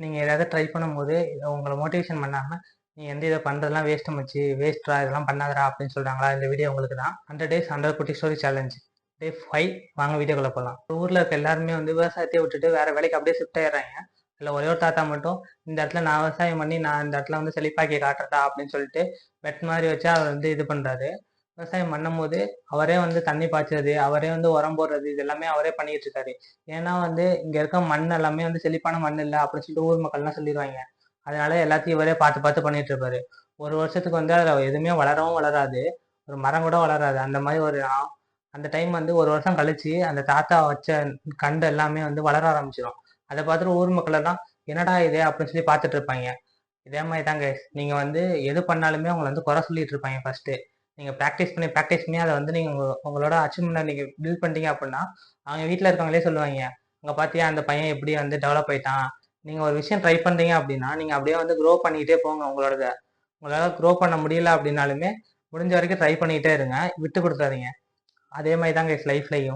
நீங்கள் ஏதாவது ட்ரை பண்ணும்போது உங்களை மோட்டிவேஷன் பண்ணாமல் நீ இதை பண்ணுறதுலாம் வேஸ்ட்டு மச்சி, வேஸ்ட்ரா, இதெல்லாம் பண்ணாதடா அப்படின்னு சொல்கிறாங்களா, இந்த வீடியோ உங்களுக்கு தான். 100 days 100 குட்டி ஸ்டோரி சேலஞ்ச் டே 5. வாங்க வீடியோக்குள்ளே போகலாம். ஊரில் இருக்க எல்லாருமே விவசாயத்தை விட்டுட்டு வேறு வேலைக்கு அப்படியே ஷிஃப்ட் ஆயிடுறாங்க. இல்லை ஒரே ஒரு தாத்தா மட்டும் இந்த இடத்துல நான் விவசாயம் பண்ணி நான் இந்த இடத்துல செழிப்பாக்கி காட்டுறதா அப்படின்னு சொல்லிட்டு பெட் மாதிரி வச்சு அவர் இது பண்ணுறாரு. விவசாயம் பண்ணும்போது அவரே தண்ணி பாய்ச்சறது, அவரே உரம் போடுறது, இது எல்லாமே அவரே பண்ணிட்டு இருக்காரு. ஏன்னா இங்க இருக்க மண் எல்லாமே செழிப்பான மண் இல்லை அப்படின்னு சொல்லிட்டு ஊர் மக்கள்லாம் சொல்லிடுவாங்க. அதனால எல்லாத்தையும் இவரே பார்த்து பார்த்து பண்ணிட்டு இருப்பாரு. ஒரு வருஷத்துக்கு அதுல எதுவுமே வளரவும் வளராது, ஒரு மரம் கூட வளராது. அந்த மாதிரி அந்த டைம் ஒரு வருஷம் கழிச்சு அந்த தாத்தா வச்ச கண்டு எல்லாமே வளர ஆரம்பிச்சிடும். அதை பார்த்துட்டு ஊர் மக்கள் எல்லாம் என்னடா இது அப்படின்னு சொல்லி பார்த்துட்டு இருப்பாங்க. இதே மாதிரி தாங்க நீங்க எது பண்ணாலுமே உங்களை குறை சொல்லிட்டு இருப்பாங்க. ஃபர்ஸ்ட் நீங்க ப்ராக்டிஸ் பண்ணி அதை நீங்க உங்களோட அச்சீவ்மெண்ட் நீங்க பில்ட் பண்ணிட்டீங்க அப்படின்னா அவங்க வீட்டில் இருக்கவங்களே சொல்லுவாங்க, அங்க பாத்தியா அந்த பையன் எப்படி டெவலப் ஆயிட்டான். நீங்க ஒரு விஷயம் ட்ரை பண்றீங்க அப்படின்னா நீங்க அப்படியே க்ரோ பண்ணிக்கிட்டே போங்க. உங்களால க்ரோ பண்ண முடியல அப்படின்னாலுமே முடிஞ்ச வரைக்கும் ட்ரை பண்ணிக்கிட்டே இருங்க, விட்டு கொடுக்காதீங்க. அதே மாதிரி தாங்க லைஃப்லையும்